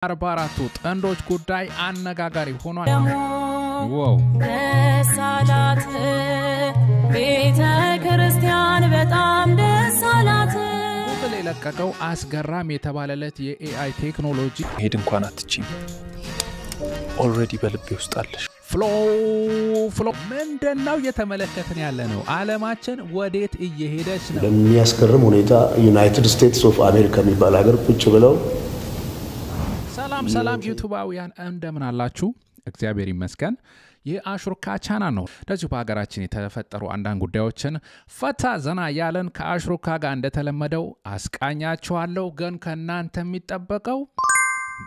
44 ጥንዶች ጉዳይ አነጋጋሪ ሆኗል። ዋው ደሳላት ቤተ ክርስቲያን በጣም ደሳላት ለለቀቀው አስገራሚ የተባለለት የኤአይ ቴክኖሎጂ ሄድ እንኳን አትችይ ኦልሬዲ በልቤ ውስጥ አለሽ ፍሎ ምንድነው የተመለከተን ያለነው ዓለማችን ወዴት እየሄደች ነው? በሚያስገርም ሁኔታ ዩናይትድ ስቴትስ ኦፍ አሜሪካ የሚባል ሀገር ቁጭ ብለው ሰላም ዩቲዩባውያን እንደምን አላችሁ? እግዚአብሔር ይመስገን። የአሽሩካ ቻናል ነው። ለዚህ በአገራችን የተፈጠሩ አንዳንድ ጉዳዮችን ፈታ ዘና ያለን ከአሽሩካ ጋር እንደተለመደው አስቃኛችኋለሁ። ግን ከናንተ የሚጠበቀው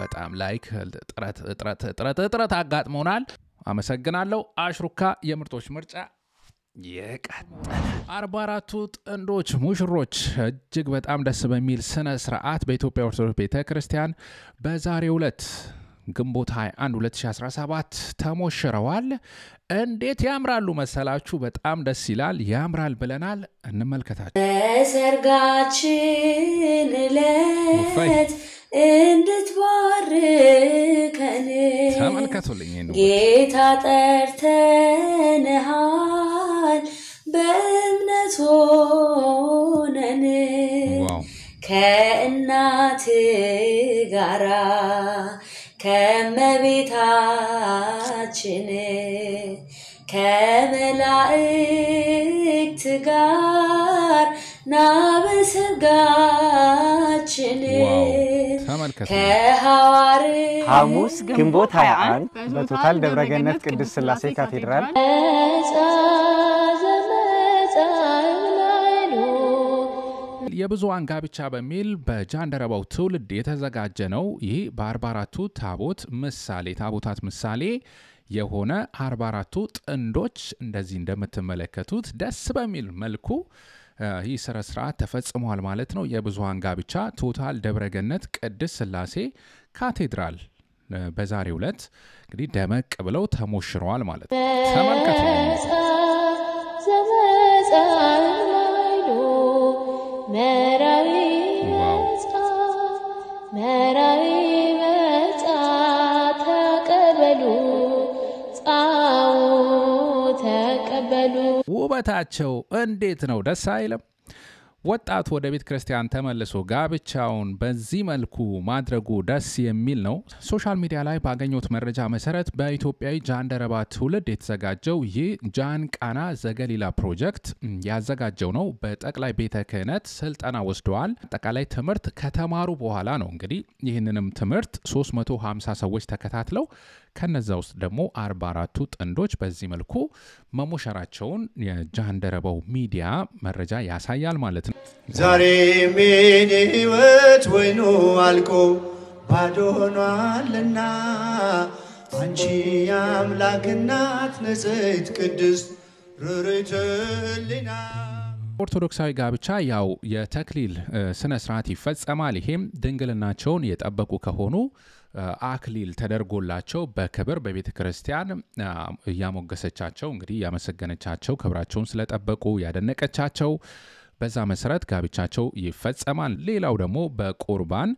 በጣም ላይክ ጥረት አጋጥሞናል። አመሰግናለሁ። አሽሩካ የምርጦች ምርጫ የቀጠለ 44 ጥንዶች ሙሽሮች እጅግ በጣም ደስ በሚል ስነ ስርዓት በኢትዮጵያ ኦርቶዶክስ ቤተክርስቲያን በዛሬው ዕለት ግንቦት 21 2017 ተሞሽረዋል። እንዴት ያምራሉ መሰላችሁ? በጣም ደስ ይላል። ያምራል ብለናል። እንመልከታችሁ። ሰርጋችን ዕለት እንድትባርከን ተመልከቱልኝ። ጌታ ጠርተንሃል በእምነት ሆነን ከእናት ጋራ ከመቤታችን ከመላእክት ጋር ናበሰርጋችን ከሐዋር ሐሙስ ግንቦት 21 በቶታል ደብረገነት ቅዱስ ሥላሴ ካቴድራል የብዙሃን ጋብቻ በሚል በጃንደረባው ትውልድ የተዘጋጀ ነው። ይህ በ44ቱ ታቦታት ምሳሌ የሆነ 44ቱ ጥንዶች እንደዚህ እንደምትመለከቱት ደስ በሚል መልኩ ይህ ስርዓት ተፈጽሟል ማለት ነው። የብዙሃን ጋብቻ ቶታል ደብረገነት ቅዱስ ሥላሴ ካቴድራል በዛሬው ዕለት እንግዲህ ደመቅ ብለው ተሞሽረዋል ማለት ነው። ተመልከቱ። መራዊ መጣ ተቀበሉ ውበታቸው እንዴት ነው? ደስ አይልም? ወጣቱ ወደ ቤተ ክርስቲያን ተመልሶ ጋብቻውን በዚህ መልኩ ማድረጉ ደስ የሚል ነው። ሶሻል ሚዲያ ላይ ባገኘሁት መረጃ መሰረት በኢትዮጵያዊ ጃንደረባ ትውልድ የተዘጋጀው ይህ ጃን ቃና ዘገሊላ ፕሮጀክት ያዘጋጀው ነው። በጠቅላይ ቤተ ክህነት ስልጠና ወስደዋል። አጠቃላይ ትምህርት ከተማሩ በኋላ ነው እንግዲህ ይህንንም ትምህርት 350 ሰዎች ተከታትለው ከነዛ ውስጥ ደግሞ 44ቱ ጥንዶች በዚህ መልኩ መሞሸራቸውን የጃንደረባው ሚዲያ መረጃ ያሳያል ማለት ነው። ዛሬ ምን ህይወት ወይኑ አልቆ ባዶ ሆኗልና አንቺ አምላክ እናት ንጽሕት ቅድስት ርርይትልና ኦርቶዶክሳዊ ጋብቻ ያው የተክሊል ስነ ስርዓት ይፈጸማል። ይሄም ድንግልናቸውን የጠበቁ ከሆኑ አክሊል ተደርጎላቸው በክብር በቤተ ክርስቲያን ያሞገሰቻቸው እንግዲህ ያመሰገነቻቸው ክብራቸውን ስለጠበቁ ያደነቀቻቸው በዛ መሰረት ጋብቻቸው ይፈጸማል። ሌላው ደግሞ በቁርባን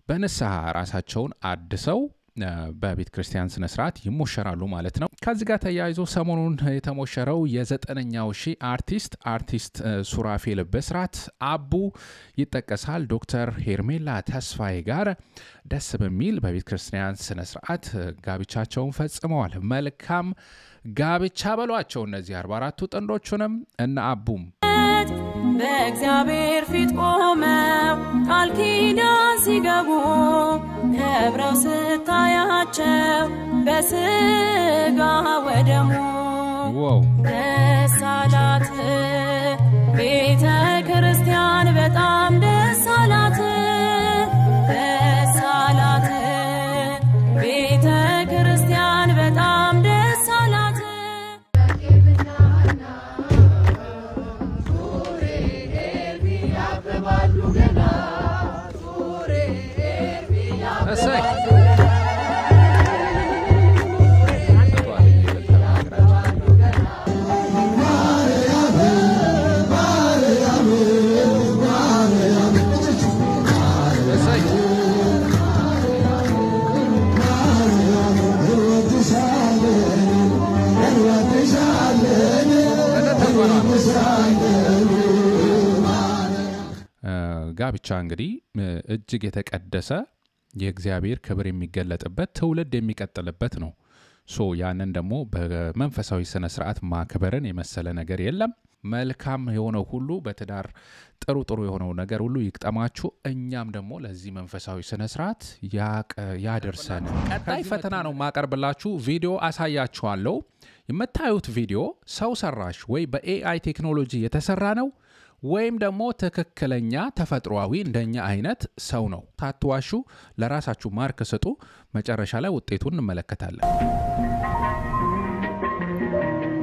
በንስሐ ራሳቸውን አድሰው በቤተ ክርስቲያን ስነ ስርዓት ይሞሸራሉ ማለት ነው። ከዚህ ጋር ተያይዞ ሰሞኑን የተሞሸረው የ9ኛው ሺህ አርቲስት ሱራፌል በስራት አቡ ይጠቀሳል። ዶክተር ሄርሜላ ተስፋዬ ጋር ደስ በሚል በቤተ ክርስቲያን ስነ ስርዓት ጋብቻቸውን ፈጽመዋል። መልካም ጋብቻ በሏቸው እነዚህ 44ቱ ጥንዶቹንም እና አቡም በእግዚአብሔር ፊት ቆመው ቃል ኪዳን ሲገቡ ከብረው ስታያቸው በስጋ ወደሙ ደስ አላት ቤተ ክርስቲያን በጣም ደስ አላት ቤተ ክርስቲያን በጣም ደስ አላት Maria ጋብቻ እንግዲህ እጅግ የተቀደሰ የእግዚአብሔር ክብር የሚገለጥበት ትውልድ የሚቀጥልበት ነው ሶ ያንን ደግሞ በመንፈሳዊ ስነ ስርዓት ማክበርን የመሰለ ነገር የለም መልካም የሆነው ሁሉ በትዳር ጥሩ የሆነው ነገር ሁሉ ይቅጠማችሁ እኛም ደግሞ ለዚህ መንፈሳዊ ስነ ስርዓት ያደርሰን ቀጣይ ፈተና ነው ማቀርብላችሁ ቪዲዮ አሳያችኋለሁ የምታዩት ቪዲዮ ሰው ሰራሽ ወይ በኤአይ ቴክኖሎጂ የተሰራ ነው ወይም ደግሞ ትክክለኛ ተፈጥሯዊ እንደኛ አይነት ሰው ነው ታጥዋሹ ለራሳችሁ ማርክ ሰጡ መጨረሻ ላይ ውጤቱን እንመለከታለን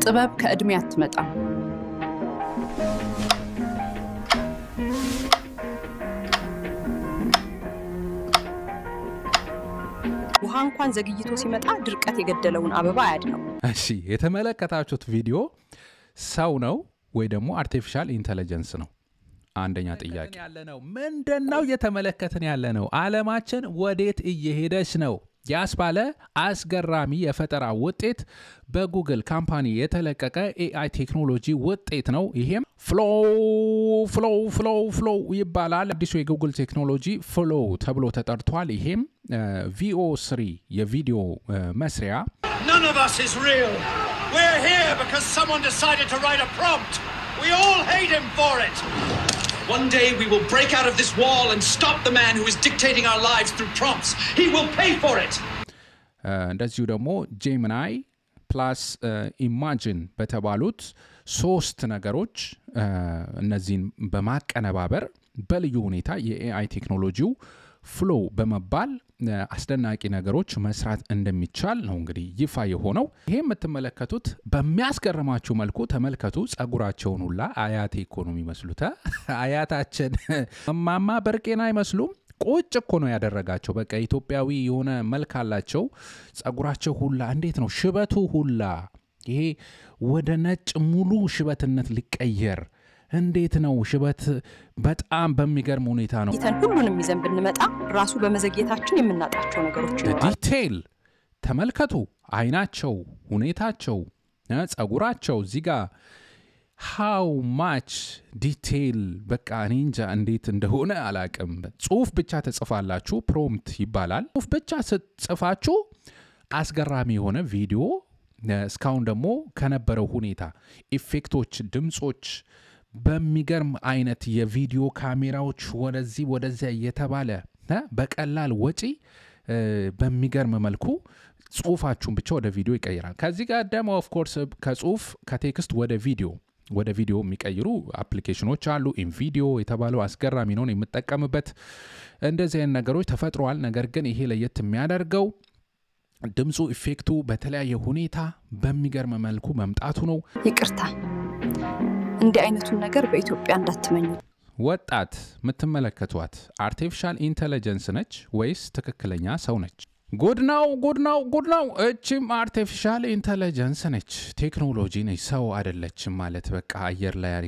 ጥበብ ከእድሜ አትመጣም ውሃ እንኳን ዘግይቶ ሲመጣ ድርቀት የገደለውን አበባ ያድነው እሺ የተመለከታችሁት ቪዲዮ ሰው ነው ወይ ደግሞ አርቲፊሻል ኢንተለጀንስ ነው አንደኛ ጥያቄ ያለነው ምንድነው የተመለከተን ያለነው ዓለማችን ወዴት እየሄደች ነው ያስባለ አስገራሚ የፈጠራ ውጤት በጉግል ካምፓኒ የተለቀቀ AI ቴክኖሎጂ ውጤት ነው ይሄም flow ይባላል አዲሱ የጉግል ቴክኖሎጂ flow ተብሎ ተጠርቷል ይሄም VO3 የቪዲዮ መስሪያ None of us is real. We're here because someone decided to write a prompt. We all hate him for it. One day we will break out of this wall and stop the man who is dictating our lives through prompts. He will pay for it. እንደዚሁ ደግሞ Gemini plus Imagine በተባሉት ሶስት ነገሮች እነዚህን በማቀነባበር በልዩ ሁኔታ የAI ቴክኖሎጂው flow በመባል አስደናቂ ነገሮች መስራት እንደሚቻል ነው እንግዲህ ይፋ የሆነው ይሄ የምትመለከቱት በሚያስገርማችሁ መልኩ ተመልከቱ ጸጉራቸውን ሁላ አያቴ ኢኮኖሚ መስሉታ አያታችን ማማ በርቄና አይመስሉም ቁጭ እኮ ነው ያደረጋቸው በቃ ኢትዮጵያዊ የሆነ መልክ አላቸው ጸጉራቸው ሁላ እንዴት ነው ሽበቱ ሁላ ይሄ ወደ ነጭ ሙሉ ሽበትነት ሊቀየር እንዴት ነው ሽበት በጣም በሚገርም ሁኔታ ነው ይተን ሁሉንም ይዘን ብንመጣ ራሱ በመዘግየታችን የምናጣቸው ነገሮች ነው ዲቴል ተመልከቱ አይናቸው ሁኔታቸው ጸጉራቸው ዚጋ how much detail በቃ እንጃ እንዴት እንደሆነ አላቅም ጽሁፍ ብቻ ተጽፋላችሁ prompt ይባላል ጽሁፍ ብቻ ጽፋችሁ አስገራሚ የሆነ ቪዲዮ እስካሁን ደግሞ ከነበረው ሁኔታ ኢፌክቶች ድምጾች በሚገርም አይነት የቪዲዮ ካሜራዎች ወደዚያ የተባለ በቀላል ወጪ በሚገርም መልኩ ጽሁፋችሁን ብቻ ወደ ቪዲዮ ይቀይራል ከዚህ ጋር ደግሞ ኦፍ ኮርስ ከጽሁፍ ከቴክስት ወደ ቪዲዮ የሚቀይሩ አፕሊኬሽኖች አሉ ኢንቪዲዮ የተባለው አስገራሚ ነው የምትጠቀምበት እንደዚህ አይነት ነገሮች ተፈጥሯል ነገር ግን ይሄ ለየት የሚያደርገው ድምጹ ኢፌክቱ በተለያየ ሁኔታ በሚገርም መልኩ መምጣቱ ነው ይቅርታ እንዲህ አይነቱን ነገር በኢትዮጵያ እንዳትመኙ ወጣት ምትመለከቷት አርቲፊሻል ኢንተለጀንስ ነች ወይስ ትክክለኛ ሰው ነች ጉድ ነው እቺም አርቲፊሻል ኢንተለጀንስ ነች ቴክኖሎጂ ነች ሰው አይደለችም ማለት በቃ አየር ላይ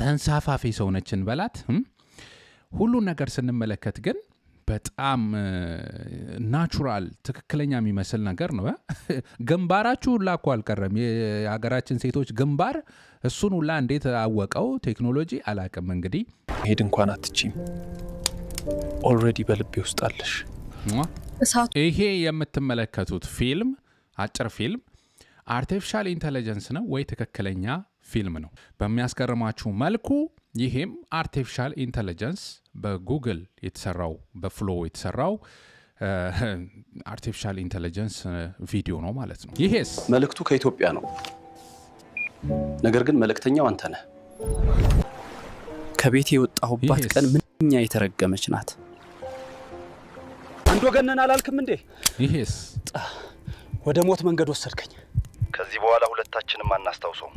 ተንሳፋፊ ሰው ነች እንበላት ሁሉ ነገር ስንመለከት ግን በጣም ናቹራል ትክክለኛ የሚመስል ነገር ነው ግንባራችሁ ላቆ አልቀረም የሀገራችን ሴቶች ግንባር እሱን ሁላ እንዴት አወቀው ቴክኖሎጂ አላቀም እንግዲህ ሄድ እንኳን አትቺም ኦልሬዲ በልቤ ውስጥ አለሽ ይሄ የምትመለከቱት ፊልም አጭር ፊልም አርቲፊሻል ኢንተለጀንስ ነው ወይ ትክክለኛ ፊልም ነው በሚያስገርማችሁ መልኩ ይሄም አርቲፊሻል ኢንተለጀንስ በጉግል የተሰራው በፍሎው የተሰራው አርቲፊሻል ኢንተለጀንስ ቪዲዮ ነው ማለት ነው ይሄስ መልእክቱ ከኢትዮጵያ ነው ነገር ግን መልእክተኛው አንተ ነህ ከቤት የወጣሁባት ቀን ምንኛ የተረገመች ናት አንድ ወገነን አላልክም እንዴ ይሄስ ወደ ሞት መንገድ ወሰድከኝ ከዚህ በኋላ ሁለታችንም አናስተውሰው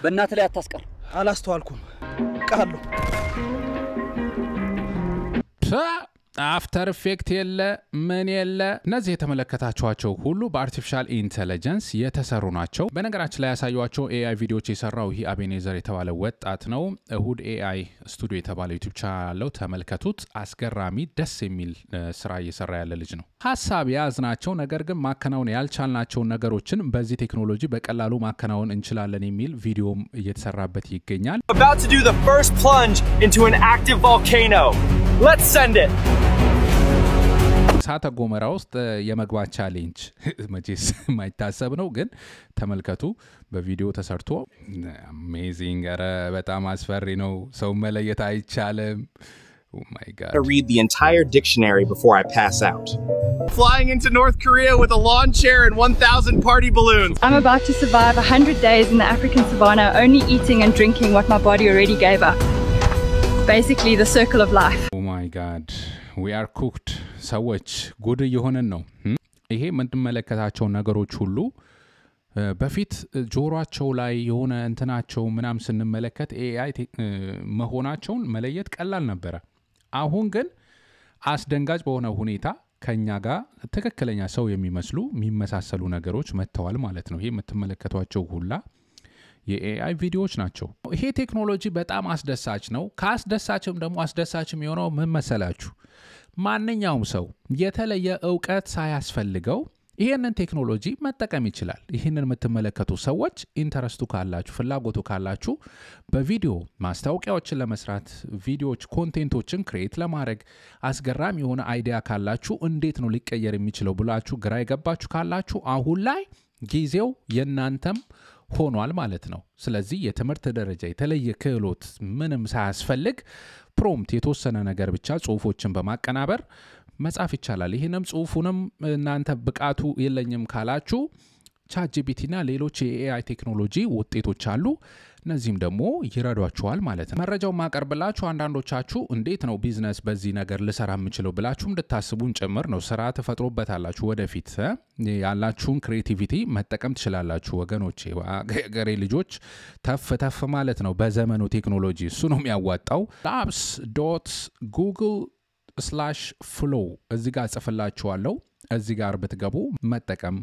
በእናት ላይ አታስቀር አላስተዋልኩም ቃሉ አፍተር ኢፌክት የለ ምን የለ እነዚህ የተመለከታችኋቸው ሁሉ በአርቲፊሻል ኢንተለጀንስ የተሰሩ ናቸው። በነገራችን ላይ ያሳዩዋቸው AI ቪዲዮዎች የሰራው ይሄ አቤኔዘር የተባለ ወጣት ነው። እሁድ AI ስቱዲዮ የተባለ ዩቲዩብ ቻናል አለው። ተመልከቱት። አስገራሚ ደስ የሚል ስራ እየሰራ ያለ ልጅ ነው። ሐሳብ ያዝናቸው ነገር ግን ማከናወን ያልቻልናቸው ነገሮችን በዚህ ቴክኖሎጂ በቀላሉ ማከናወን እንችላለን የሚል ቪዲዮም እየተሰራበት ይገኛል። About to do the first plunge into an active volcano. Let's send it. ሳተ ጎመራ ውስጥ የመግባት ቻሌንጅ መቼስ ማይታሰብ ነው ግን ተመልከቱ በቪዲዮ ተሰርቶ አሜዚንግ ኧረ በጣም አስፈሪ ነው ሰው መለየት አይቻልም oh my god I read the entire dictionary before I pass out flying into North Korea with a lawn chair and 1000 party balloons I'm about to survive 100 days in the African savannah only eating and drinking what my body already gave up basically the circle of life oh my god we are cooked ሰዎች ጉድ እየሆነን ነው ይሄ ምንድመለከታቸው ነገሮች ሁሉ በፊት ጆሮአቸው ላይ የሆነ እንትናቸው ምናም ስንመለከት AI መሆናቸውን መለየት ቀላል ነበር አሁን ግን አስደንጋጭ በሆነ ሁኔታ ከኛ ጋር ተከክለኛ ሰው የሚመስሉ የሚመሳሰሉ ነገሮች መተዋል ማለት ነው ይሄ የምትመለከቷቸው ሁላ የAI ቪዲዮዎች ናቸው ይሄ ቴክኖሎጂ በጣም አስደሳች ነው ካስደሳችም ደግሞ አስደሳችም የሆነው ምን መሰላችሁ ማንኛውም ሰው የተለየ ዕውቀት ሳያስፈልገው ይሄንን ቴክኖሎጂ መጠቀም ይችላል ይሄንን የምትመለከቱ ሰዎች ኢንተረስቱ ካላችሁ ፍላጎቱ ካላችሁ በቪዲዮ ማስታወቂያዎችን ለመስራት ቪዲዮዎች ኮንቴንቶችን ክሬት ለማድረግ አስገራሚ የሆነ አይዲያ ካላችሁ እንዴት ነው ሊቀየር የሚችለው ብላችሁ ግራ ይገባችሁ ካላችሁ አሁን ላይ ጊዜው የናንተም ሆኗል ማለት ነው ስለዚህ የትምህርት ደረጃ የተለየ ክህሎት ምንም ሳያስፈልግ ፕሮምፕት የተወሰነ ነገር ብቻ ጽሁፎችን በማቀናበር መጻፍ ይቻላል ይሄንም ጽሁፉንም እናንተ ብቃቱ የለኝም ካላችሁ ChatGPT እና ሌሎች የAI ቴክኖሎጂ ውጤቶች አሉ እነዚህም ደግሞ ይረዷችኋል ማለት ነው መረጃው ማቀርብላችሁ አንዳንዶቻችሁ እንዴት ነው ቢዝነስ በዚህ ነገር ልሰራ የምችለው ብላችሁ እንድታስቡን ጭምር ነው ስራ ተፈጥሮበታላችሁ ወደፊት ያላችሁን ክሬቲቪቲ መጠቀም ትችላላችሁ ወገኖቼ ገሬ ልጆች ተፍ ማለት ነው በዘመኑ ቴክኖሎጂ እሱ ነው የሚያዋጣው labs.google/flow እዚህ ጋር ጽፈላችኋለሁ እዚህ ጋር በትገቡ መጠቀም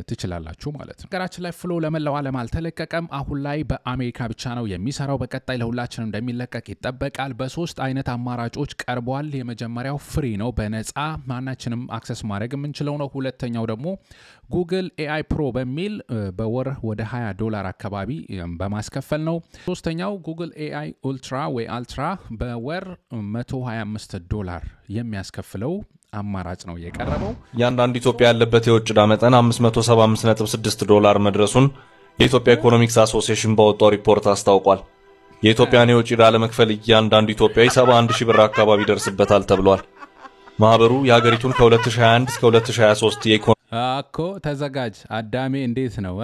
ትችላላችሁ ማለት ነው ሀገራችን ላይ ፍሎ ለመላው ዓለም አልተለቀቀም አሁን ላይ በአሜሪካ ብቻ ነው የሚሰራው በቀጣይ ለሁላችንም እንደሚለቀቅ ይጠበቃል በሶስት አይነት አማራጮች ቀርቧል የመጀመሪያው ፍሪ ነው በነፃ ማናችንም አክሰስ ማድረግ የምንችለው ነው ሁለተኛው ደግሞ Google AI Pro በሚል በወር ወደ $20 አካባቢ በማስከፈል ነው ሶስተኛው Google AI Ultra ወይ Ultra በወር $125 የሚያስከፍለው አማራጭ ነው የቀረበው ያንዳንድ ኢትዮጵያ ያለበት የውጭ ዕዳ መጠን $575.6 መድረሱን የኢትዮጵያ ኢኮኖሚክስ አሶሲዬሽን ባወጣው ሪፖርት አስታውቋል የኢትዮጵያን የውጭ ዕዳ ለመክፈል ያንዳንድ ኢትዮጵያዊ 71000 ብር አካባቢ ደርስበታል ተብሏል ማህበሩ የሀገሪቱን ከ2021 እስከ 2023 አኮ ተዘጋጅ አዳሜ እንዴት ነው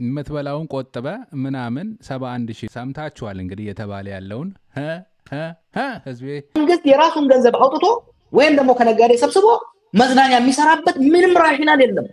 የምትበላውን ቆጥበ ምናምን 71000 ሰምታችኋል እንግዲህ የተባለ ያለውን ህዝቤ መንግስት የራሱን ገንዘብ አውጥቶ ወይም ደግሞ ከነጋዴ ሰብስቦ መዝናኛ የሚሰራበት ምንም ራሽናል የለም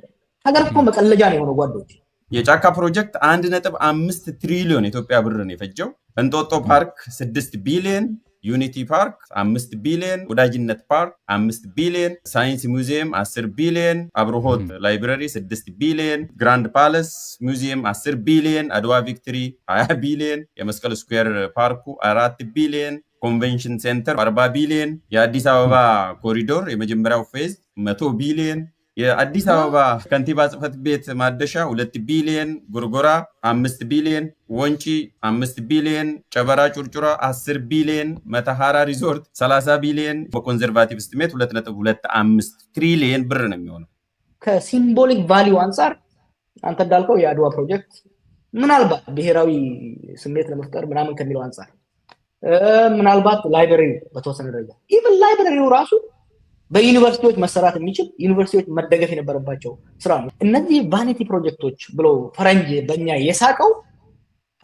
ሀገር እኮ መቀለጃ ነው የሆነው ጓዶች የጫካ ፕሮጀክት 1.5 ትሪሊዮን ኢትዮጵያ ብር ነው የፈጀው እንጦጦ ፓርክ 6 ቢሊዮን ዩኒቲ ፓርክ 5 ቢሊዮን ወዳጅነት ፓርክ 5 ቢሊዮን ሳይንስ ሙዚየም 10 ቢሊዮን አብሮሆት ላይብረሪ 6 ቢሊዮን ግራንድ ፓላስ ሙዚየም 10 ቢሊዮን አድዋ ቪክቶሪ 20 ቢሊዮን የመስቀል ስኩዌር ፓርኩ 4 ቢሊዮን ኮንቬንሽን ሴንተር 40 ቢሊዮን የአዲስ አበባ ኮሪዶር የመጀመሪያው ፌዝ 100 ቢሊዮን የአዲስ አበባ ከንቲባ ጽፈት ቤት ማደሻ 2 ቢሊዮን ጉርጎራ 5 ቢሊዮን ወንጪ 5 ቢሊዮን ጨበራ ጩርጩራ 10 ቢሊዮን መተሃራ ሪዞርት 30 ቢሊዮን በኮንሰርቫቲቭ ስቲሜት 2.25 ትሪሊዮን ብር ነው የሚሆነው ከሲምቦሊክ ቫልዩ አንፃር አንተ እንዳልከው የአድዋ ፕሮጀክት ምናልባት ብሔራዊ ስሜት ለመፍጠር ምናምን ከሚለው አንፃር ምናልባት ላይብረሪ በተወሰነ ደረጃ ኢቭን ላይብረሪው ራሱ በዩኒቨርሲቲዎች መሰራት የሚችል ዩኒቨርሲቲዎች መደገፍ የነበረባቸው ስራ ነው እነዚህ ቫኒቲ ፕሮጀክቶች ብሎ ፈረንጅ በእኛ የሳቀው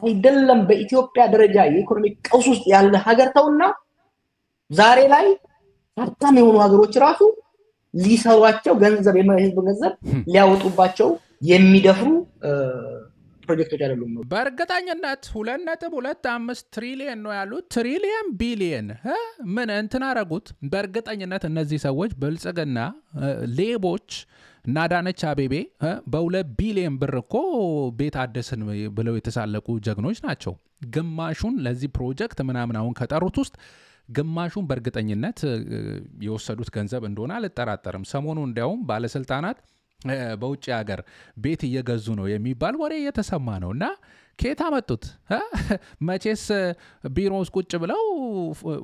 አይደለም በኢትዮጵያ ደረጃ የኢኮኖሚ ቀውስ ውስጥ ያለ ሀገር ተውና ዛሬ ላይ ሀብታም የሆኑ ሀገሮች ራሱ ሊሰሯቸው ገንዘብ የህዝብ ገንዘብ ሊያወጡባቸው የሚደፍሩ ፕሮጀክቶች አይደሉም። በእርግጠኝነት 2.25 ትሪሊየን ነው ያሉት። ትሪሊየን ቢሊየን ምን እንትን አረጉት? በእርግጠኝነት እነዚህ ሰዎች ብልጽግና ሌቦች እና አዳነች አቤቤ በ2 ቢሊየን ብር እኮ ቤት አደስን ብለው የተሳለቁ ጀግኖች ናቸው። ግማሹን ለዚህ ፕሮጀክት ምናምን አሁን ከጠሩት ውስጥ ግማሹን በእርግጠኝነት የወሰዱት ገንዘብ እንደሆነ አልጠራጠርም። ሰሞኑ እንዲያውም ባለስልጣናት በውጭ ሀገር ቤት እየገዙ ነው የሚባል ወሬ እየተሰማ ነው። እና ከየት አመጡት? መቼስ ቢሮ ውስጥ ቁጭ ብለው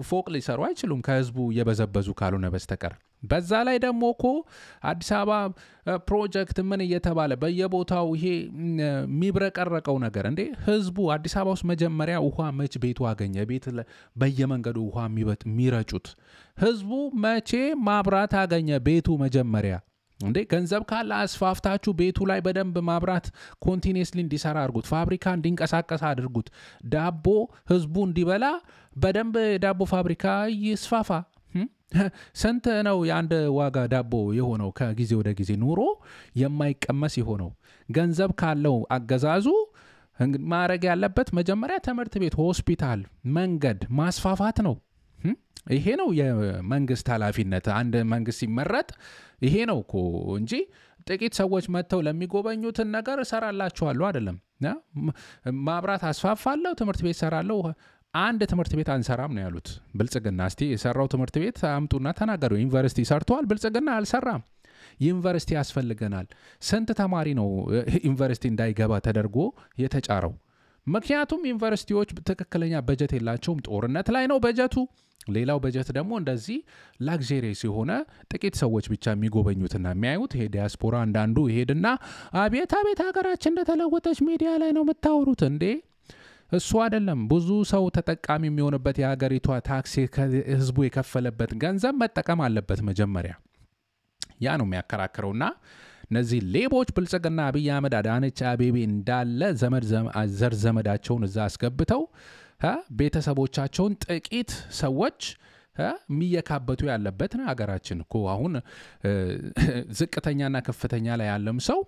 ፎቅ ሊሰሩ አይችሉም ከህዝቡ እየበዘበዙ ካልሆነ በስተቀር። በዛ ላይ ደግሞ እኮ አዲስ አበባ ፕሮጀክት ምን እየተባለ በየቦታው ይሄ የሚብረቀረቀው ነገር እንዴ! ህዝቡ አዲስ አበባ ውስጥ መጀመሪያ ውሃ መች ቤቱ አገኘ? ቤት በየመንገዱ ውሃ የሚረጩት ህዝቡ መቼ ማብራት አገኘ? ቤቱ መጀመሪያ እንዴ! ገንዘብ ካለ አስፋፍታችሁ ቤቱ ላይ በደንብ ማብራት ኮንቲኒየስሊ እንዲሰራ አድርጉት። ፋብሪካ እንዲንቀሳቀስ አድርጉት። ዳቦ ህዝቡ እንዲበላ በደንብ ዳቦ ፋብሪካ ይስፋፋ። ስንት ነው የአንድ ዋጋ ዳቦ የሆነው? ከጊዜ ወደ ጊዜ ኑሮ የማይቀመስ የሆነው። ገንዘብ ካለው አገዛዙ ማድረግ ያለበት መጀመሪያ ትምህርት ቤት፣ ሆስፒታል፣ መንገድ ማስፋፋት ነው። ይሄ ነው የመንግስት ኃላፊነት። አንድ መንግስት ሲመረጥ ይሄ ነው እኮ እንጂ ጥቂት ሰዎች መጥተው ለሚጎበኙትን ነገር እሰራላችኋለሁ አይደለም። ማብራት አስፋፋለሁ፣ ትምህርት ቤት እሰራለሁ። አንድ ትምህርት ቤት አንሰራም ነው ያሉት ብልጽግና። እስቲ የሰራው ትምህርት ቤት አምጡና ተናገሩ። ዩኒቨርሲቲ ሰርቷል ብልጽግና? አልሰራም። ዩኒቨርሲቲ ያስፈልገናል። ስንት ተማሪ ነው ዩኒቨርሲቲ እንዳይገባ ተደርጎ የተጫረው? ምክንያቱም ዩኒቨርሲቲዎች ትክክለኛ በጀት የላቸውም። ጦርነት ላይ ነው በጀቱ። ሌላው በጀት ደግሞ እንደዚህ ላግዠሪየስ የሆነ ጥቂት ሰዎች ብቻ የሚጎበኙትና የሚያዩት። ይሄ ዲያስፖራ አንዳንዱ ይሄድና አቤት አቤት ሀገራችን እንደተለወጠች ሚዲያ ላይ ነው የምታወሩት እንዴ! እሱ አይደለም ብዙ ሰው ተጠቃሚ የሚሆንበት የሀገሪቷ ታክስ ህዝቡ የከፈለበት ገንዘብ መጠቀም አለበት መጀመሪያ። ያ ነው የሚያከራክረውና እነዚህ ሌቦች ብልጽግና አብይ አህመድ አዳነች አቤቤ እንዳለ ዘር ዘመዳቸውን እዛ አስገብተው ቤተሰቦቻቸውን ጥቂት ሰዎች የሚየካበቱ ያለበት ነው ሀገራችን እኮ። አሁን ዝቅተኛና ከፍተኛ ላይ ያለም ሰው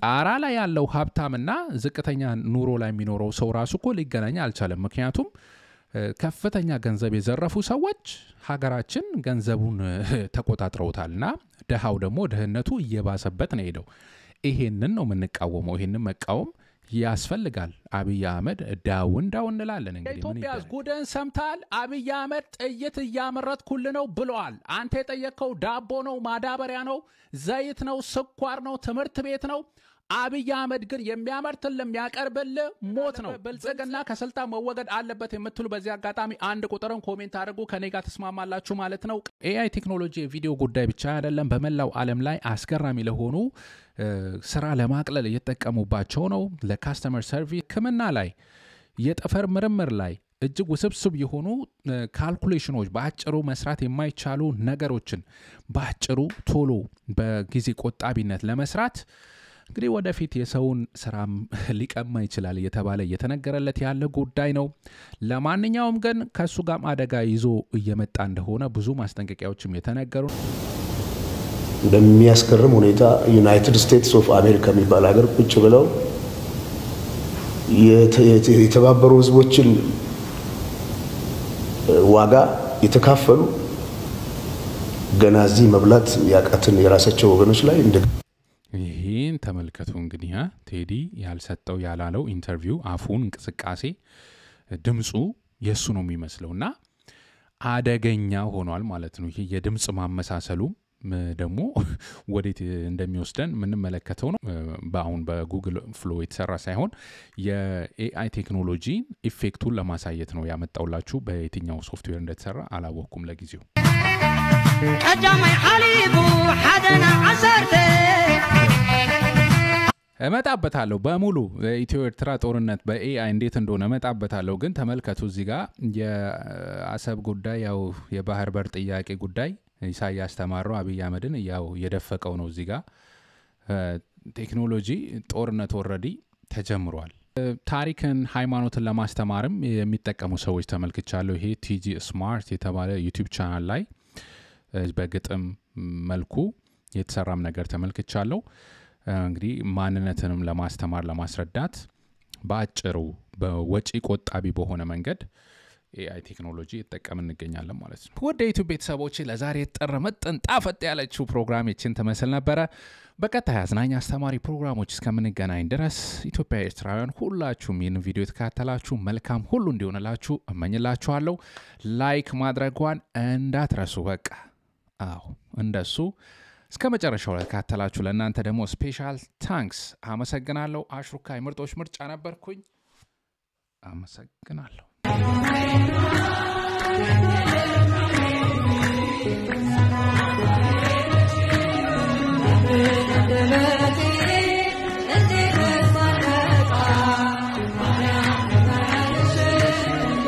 ጣራ ላይ ያለው ሀብታምና ዝቅተኛ ኑሮ ላይ የሚኖረው ሰው ራሱ እኮ ሊገናኝ አልቻለም። ምክንያቱም ከፍተኛ ገንዘብ የዘረፉ ሰዎች ሀገራችን ገንዘቡን ተቆጣጥረውታልና ደሃው ደግሞ ድህነቱ እየባሰበት ነው ሄደው። ይሄንን ነው የምንቃወመው። ይሄንን መቃወም ያስፈልጋል። አብይ አህመድ ዳውን እንላለን። እንግዲህ ኢትዮጵያ ጉደን ሰምታል። አብይ አህመድ ጥይት እያመረትኩል ነው ብለዋል። አንተ የጠየቀው ዳቦ ነው፣ ማዳበሪያ ነው፣ ዘይት ነው፣ ስኳር ነው፣ ትምህርት ቤት ነው። አብይ አህመድ ግን የሚያመርትልህ የሚያቀርብልህ ሞት ነው። ብልጽግና ከስልጣን መወገድ አለበት የምትሉ በዚህ አጋጣሚ አንድ ቁጥርን ኮሜንት አድርጉ። ከኔ ጋር ተስማማላችሁ ማለት ነው። ኤአይ ቴክኖሎጂ የቪዲዮ ጉዳይ ብቻ አይደለም። በመላው ዓለም ላይ አስገራሚ ለሆኑ ስራ ለማቅለል እየተጠቀሙባቸው ነው። ለካስተመር ሰርቪስ፣ ሕክምና ላይ፣ የጠፈር ምርምር ላይ እጅግ ውስብስብ የሆኑ ካልኩሌሽኖች በአጭሩ መስራት የማይቻሉ ነገሮችን በአጭሩ ቶሎ በጊዜ ቆጣቢነት ለመስራት እንግዲህ ወደፊት የሰውን ስራ ሊቀማ ይችላል እየተባለ እየተነገረለት ያለ ጉዳይ ነው። ለማንኛውም ግን ከሱ ጋር አደጋ ይዞ እየመጣ እንደሆነ ብዙ ማስጠንቀቂያዎችም የተነገሩ። በሚያስገርም ሁኔታ ዩናይትድ ስቴትስ ኦፍ አሜሪካ የሚባል ሀገር ቁጭ ብለው የተባበሩ ህዝቦችን ዋጋ የተካፈሉ ገና እዚህ መብላት ያቃትን የራሳቸው ወገኖች ላይ ይህን ተመልከቱ። እንግዲህ ቴዲ ያልሰጠው ያላለው ኢንተርቪው አፉን እንቅስቃሴ ድምፁ የሱ ነው የሚመስለውና አደገኛ ሆኗል ማለት ነው። ይሄ የድምጽ ማመሳሰሉ ደግሞ ወዴት እንደሚወስደን የምንመለከተው ነው። በአሁን በጉግል ፍሎ የተሰራ ሳይሆን የኤአይ ቴክኖሎጂ ኢፌክቱን ለማሳየት ነው ያመጣውላችሁ። በየትኛው ሶፍትዌር እንደተሰራ አላወቅኩም ለጊዜው። ቀጃማይ ሐሊቡ ሐደና አሰርተ እመጣበታለሁ በሙሉ ኢትዮ ኤርትራ ጦርነት በኤአይ እንዴት እንደሆነ እመጣበታለሁ። ግን ተመልከቱ እዚህ ጋር የአሰብ ጉዳይ ያው የባህር በር ጥያቄ ጉዳይ ኢሳያስ ተማረው አብይ አህመድን ያው የደፈቀው ነው። እዚህ ጋር ቴክኖሎጂ ጦርነት ኦሬዲ ተጀምሯል። ታሪክን ሃይማኖትን ለማስተማርም የሚጠቀሙ ሰዎች ተመልክቻለሁ። ይሄ ቲጂ ስማርት የተባለ ዩቲዩብ ቻናል ላይ በግጥም መልኩ የተሰራም ነገር ተመልክቻለሁ። እንግዲህ ማንነትንም ለማስተማር ለማስረዳት በአጭሩ በወጪ ቆጣቢ በሆነ መንገድ AI ቴክኖሎጂ እየተጠቀምን እንገኛለን ማለት ነው። ወደ ዩቲዩብ ቤተሰቦች ለዛሬ ጥር መጠን ጣፈጥ ያለችው ፕሮግራም እቺን ተመስል ነበር። በቀጣይ አዝናኝ አስተማሪ ፕሮግራሞች እስከምንገናኝ ድረስ ኢትዮጵያ ኤርትራውያን ሁላችሁም ይህን ቪዲዮ ተከታተላችሁ መልካም ሁሉ እንዲሆንላችሁ እመኝላችኋለሁ። ላይክ ማድረጓን እንዳትረሱ። በቃ አዎ እንደሱ እስከ መጨረሻው ለተከታተላችሁ ለእናንተ ደግሞ ስፔሻል ታንክስ አመሰግናለሁ። አሽሩካይ ምርጦች ምርጫ ነበርኩኝ። አመሰግናለሁ።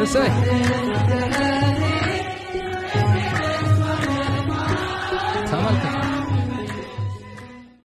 Say